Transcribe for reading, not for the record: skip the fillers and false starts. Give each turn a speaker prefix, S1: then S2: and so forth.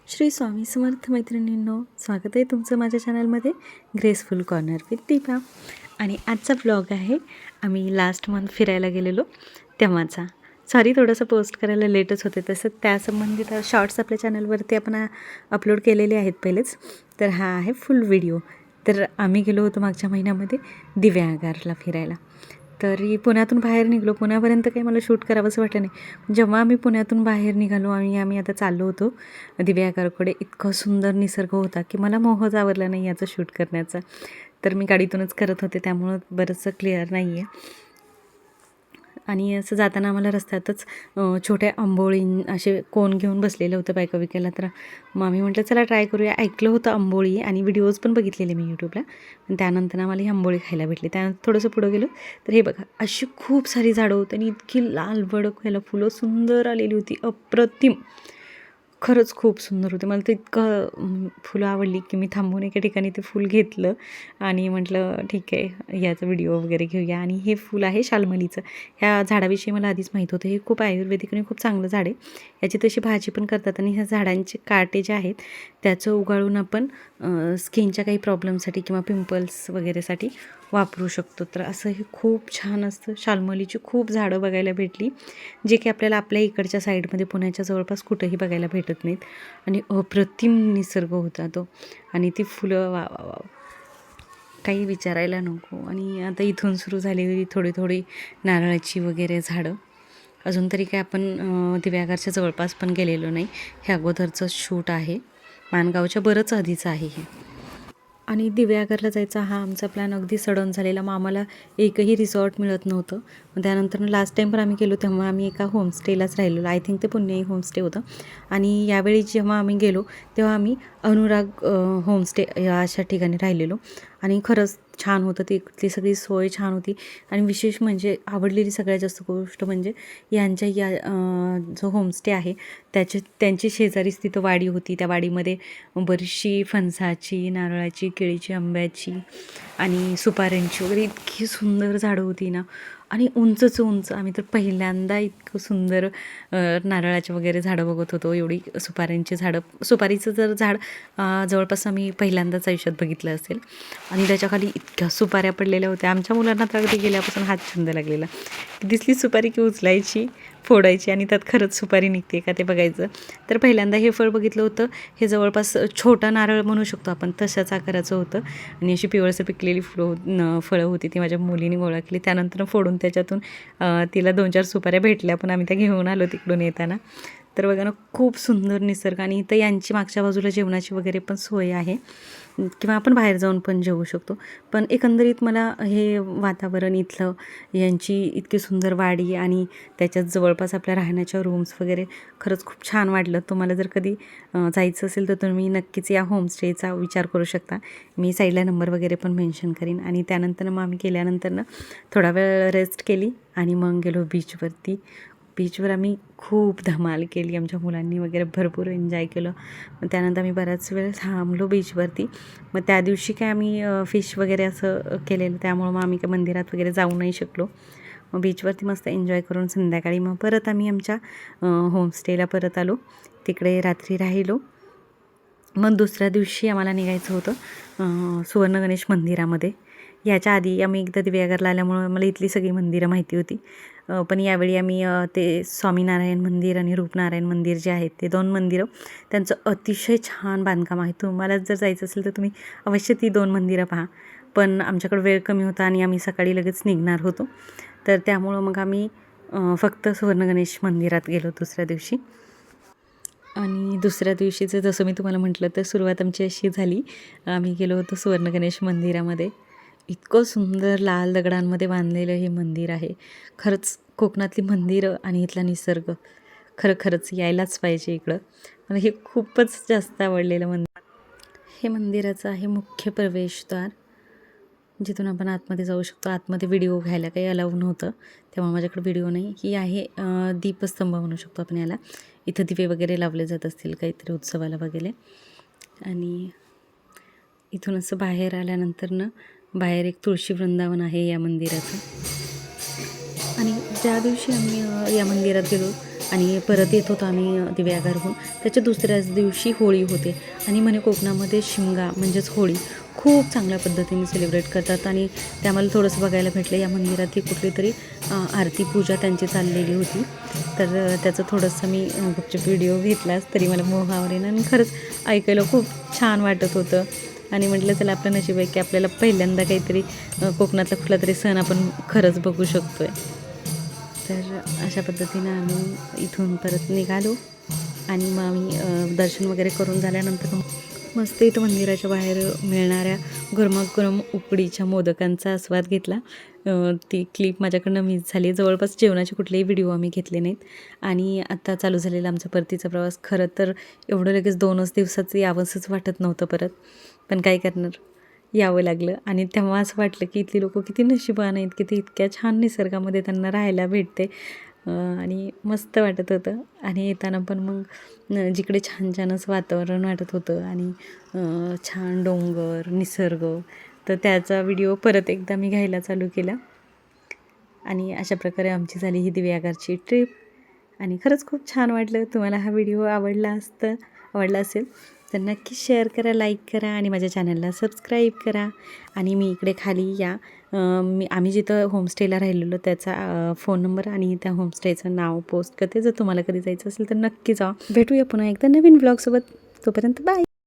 S1: श्री स्वामी समर्थ मैत्रिणींनो, स्वागत आहे तुमचं माझ्या चॅनलमध्ये ग्रेसफुल कॉर्नर विथ दीपा. आणि आजचा ब्लॉग आहे आम्ही लास्ट मंथ फिरायला गेलेलो तेव्हाचा. सॉरी, थोडंसं पोस्ट करायला लेटच होते, तसं त्यासंबंधित शॉर्ट्स आपल्या चॅनलवरती आपण अपलोड केलेले आहेत पहिलेच. तर हा आहे फुल व्हिडिओ. तर आम्ही गेलो होतो मागच्या महिन्यामध्ये दिव्यागारला फिरायला. तरी पुण्यातून बाहेर निघालो. पुण्यापर्यंत काही मला शूट करावंसं वाटलं नाही. जेव्हा आम्ही पुण्यातून बाहेर निघालो आणि आम्ही आता चाललो होतो दिव्यागारकडे, इतकं सुंदर निसर्ग होता की मला मोहच आवरला नाही याचं शूट करण्याचा. तर मी गाडीतूनच करत होते, त्यामुळं बरंचसं क्लिअर नाही आहे. आणि असं जाताना आम्हाला रस्त्यातच छोट्या आंबोळी असे कोण घेऊन बसलेलं होतं बायका विकायला. तर मग आम्ही म्हटलं चला ट्राय करूया. ऐकलं होतं आंबोळी आणि व्हिडिओज पण बघितलेले मी यूट्यूबला. आणि त्यानंतर आम्हाला ही आंबोळी खायला भेटली. त्यानंतर थोडंसं पुढं गेलो तर हे बघा, अशी खूप सारी झाडं होती आणि इतकी लाल भडक व्हायला फुलं सुंदर आलेली होती, अप्रतिम. खरंच खूप सुंदर होते. मला तर इतकं फुलं आवडली की मी थांबून एका ठिकाणी ते फूल घेतलं आणि म्हटलं ठीक आहे, याचा व्हिडिओ वगैरे घेऊया. आणि हे फूल आहे शाल्मलीचं. ह्या झाडाविषयी मला आधीच माहीत होतं. हे खूप आयुर्वेदिक आणि खूप चांगलं झाड आहे. याची तशी भाजी पण करतात आणि ह्या झाडांचे काटे जे आहेत त्याचं उगाळून आपण स्किनच्या काही प्रॉब्लेमसाठी किंवा पिंपल्स वगैरेसाठी वापरू शकतो. तर असं हे खूप छान असतं. शाल्मलीची खूप झाडं बघायला भेटली, जे की आपल्याला आपल्या इकडच्या साईडमध्ये पुण्याच्या जवळपास कुठंही बघायला भेटत नाहीत. आणि अप्रतिम निसर्ग होता तो. आणि ती फुलं वा वा वा, काही विचारायला नको. आणि आता इथून सुरू झालेली थोडी थोडी नारळाची वगैरे झाडं. अजून तरी काय आपण दिव्यागारच्या जवळपास पण गेलेलो नाही. हे अगोदरचं शूट आहे, माणगावच्या बरंच आधीचं आहे हे. आणि दिव्यागरला जायचा हा आमचा प्लॅन अगदी सडन झालेला. मग आम्हाला एकही रिसॉर्ट मिळत नव्हतं. मग त्यानंतर लास्ट टाईम पण आम्ही गेलो तेव्हा आम्ही एका होमस्टेलाच राहिलेलो. आय थिंक ते पुण्याई होमस्टे होतं. आणि यावेळी जेव्हा आम्ही गेलो तेव्हा आम्ही अनुराग होमस्टे या अशा ठिकाणी राहिलेलो. आणि खरंच छान होतं. ती सगळी सोय छान होती. आणि विशेष म्हणजे आवडलेली सगळ्यात जास्त गोष्ट म्हणजे यांच्या या जो होमस्टे आहे त्यांची शेजारीच तिथं वाडी होती. त्या वाडीमध्ये बरीचशी फणसाची, नारळाची, केळीची, आंब्याची आणि सुपाऱ्यांची वगैरे इतकी सुंदर झाडं होती ना. आणि उंचच उंच. आम्ही तर पहिल्यांदा इतकं सुंदर नारळाचे वगैरे झाडं बघत होतो. एवढी सुपाऱ्यांची झाडं, सुपारीचं झाड जवळपास आम्ही पहिल्यांदाच आयुष्यात बघितलं असेल. आणि त्याच्याखाली इतक्या सुपाऱ्या पडलेल्या होत्या. आमच्या मुलांना तर अगदी गेल्यापासून हात छंद लागलेला. दिसली सुपारी की उचलायची, फोडायची आणि त्यात खरंच सुपारी निघते का ते बघायचं. तर पहिल्यांदा हे फळ बघितलं होतं. हे जवळपास छोटा नारळ म्हणू शकतो आपण, तशाच आकाराचं होतं. आणि अशी पिवळसर पिकलेली फळं होती. ती माझ्या मुलीने गोळा केली. त्यानंतर फोडून त्याच्यातून तिला 2-4 सुपाऱ्या भेटल्या, पण आम्ही त्या घेऊन आलो तिकडून येताना. तर बघा ना, खूप सुंदर निसर्ग. आणि इथं यांची मागच्या बाजूला जेवणाची वगैरे पण सोय आहे, किंवा आपण बाहेर जाऊन पण जेवू शकतो. पण एकंदरीत मला हे वातावरण इथलं, यांची इतकी सुंदर वाडी आणि त्याच्यात जवळपास आपल्या राहण्याच्या रूम्स वगैरे खरंच खूप छान वाटलं. तुम्हाला जर कधी जायचं असेल तर तुम्ही नक्कीच या होमस्टेचा विचार करू शकता. मी साईडला नंबर वगैरे पण मेन्शन करीन. आणि त्यानंतर मग आम्ही गेल्यानंतर थोडा वेळ रेस्ट केली आणि मग गेलो बीचवरती. बीचवर आम्ही खूप धमाल केली. आमच्या मुलांनी वगैरे भरपूर एन्जॉय केलं. मग त्यानंतर आम्ही बराच वेळ थांबलो बीचवरती. मग त्या दिवशी काय आम्ही फिश वगैरे असं केलेलं, त्यामुळं मग आम्ही काय मंदिरात वगैरे जाऊ नाही शकलो. मग बीचवरती मस्त एन्जॉय करून संध्याकाळी मग परत आम्ही आमच्या होमस्टेला परत आलो. तिकडे रात्री राहिलो. मग दुसऱ्या दिवशी आम्हाला निघायचं होतं सुवर्ण गणेश मंदिरामध्ये. याच्या आधी आम्ही एकदा दिव्यागरला आल्यामुळं मला इथली सगळी मंदिरं माहिती होती. पण यावेळी आम्ही ते स्वामीनारायण मंदिर आणि रूपनारायण मंदिर जे आहेत ते 2 मंदिरं, त्यांचं अतिशय छान बांधकाम आहे. तुम्हाला जर जायचं असेल तर तुम्ही अवश्य ती 2 मंदिरं पहा. पण आमच्याकडे वेळ कमी होता आणि आम्ही सकाळी लगेच निघणार होतो. तर त्यामुळं मग आम्ही फक्त सुवर्ण गणेश मंदिरात गेलो दुसऱ्या दिवशी. आणि दुसऱ्या दिवशीचं जसं मी तुम्हाला म्हटलं तर सुरुवात आमची अशी झाली. आम्ही गेलो होतो सुवर्ण गणेश मंदिरामध्ये. इतकं सुंदर लाल दगडांमध्ये बांधलेलं हे मंदिर आहे. खरंच कोकणातली मंदिरं आणि इथला निसर्ग खरंच यायलाच पाहिजे इकडं. मला हे खूपच जास्त आवडलेलं मंदिर. हे मंदिराचं आहे मुख्य प्रवेशद्वार, जिथून आपण आतमध्ये जाऊ शकतो. आतमध्ये व्हिडिओ घ्यायला काही अलाउ नव्हतं, तेव्हा माझ्याकडे व्हिडिओ नाही. ही आहे दीपस्तंभ म्हणू शकतो आपण याला. इथं दिवे वगैरे लावले जात असतील काहीतरी उत्सवाला वगैरे. आणि इथून असं बाहेर आल्यानंतर बाहेर एक तुळशी वृंदावन आहे या मंदिराचं. आणि ज्या दिवशी आम्ही या मंदिरात गेलो आणि परत येत होतो आम्ही दिव्याघरहून. त्याच्या दुसऱ्याच दिवशी होळी होते आणि म्हणे कोकणामध्ये शिमगा म्हणजेच होळी खूप चांगल्या पद्धतीने सेलिब्रेट करतात आणि ते आम्हाला थोडंसं बघायला भेटलं. या मंदिरात ही कुठली तरी आरती पूजा त्यांची चाललेली होती. तर त्याचं थोडंसं मी गुपचूप व्हिडिओ घेतलाच तरी मला मोहावरेन आणि खरंच ऐकायला खूप छान वाटत होतं. आणि म्हटलं चला आपलं नशीब आहे की आपल्याला पहिल्यांदा काहीतरी कोकणातला कुठला तरी सण आपण खरंच बघू शकतो आहे. तर अशा पद्धतीनं आम्ही इथून परत निघालो आणि मग आम्ही दर्शन वगैरे करून झाल्यानंतर मस्त इथं मंदिराच्या बाहेर मिळणाऱ्या गरमागरम उकडीच्या मोदकांचा आस्वाद घेतला. ती क्लिप माझ्याकडनं मिस झाली. जवळपास जेवणाचे कुठलेही व्हिडिओ आम्ही घेतले नाहीत आणि आत्ता चालू झालेला आमचा परतीचा प्रवास. खरं तर एवढं लगेच 2च दिवसाचं यावंसंच वाटत नव्हतं परत, पण काय करणार, यावं लागलं. आणि तेव्हा असं वाटलं की इथली लोकं किती नशिबान आहेत की ते इतक्या छान निसर्गामध्ये त्यांना राहायला भेटते आणि मस्त वाटत होतं. आणि येताना पण मग जिकडे छान छान असं वातावरण वाटत होतं आणि छान डोंगर, निसर्ग, तर त्याचा व्हिडिओ परत एकदा मी घ्यायला चालू केला. आणि अशा प्रकारे आमची झाली ही दिव्याघरची ट्रिप आणि खरंच खूप छान वाटलं. तुम्हाला हा व्हिडिओ आवडला असेल तर नक्की शेअर करा, लाईक करा आणि माझ्या चॅनलला सबस्क्राईब करा. आणि मी इकडे खाली या आम्ही जिथं होमस्टेला राहिलेलो त्याचा फोन नंबर आणि त्या होमस्टेचं नाव पोस्ट करते. जर तुम्हाला कधी जायचं असेल तर नक्की जा. भेटूया पुन्हा एकदा नवीन ब्लॉगसोबत. तोपर्यंत बाय.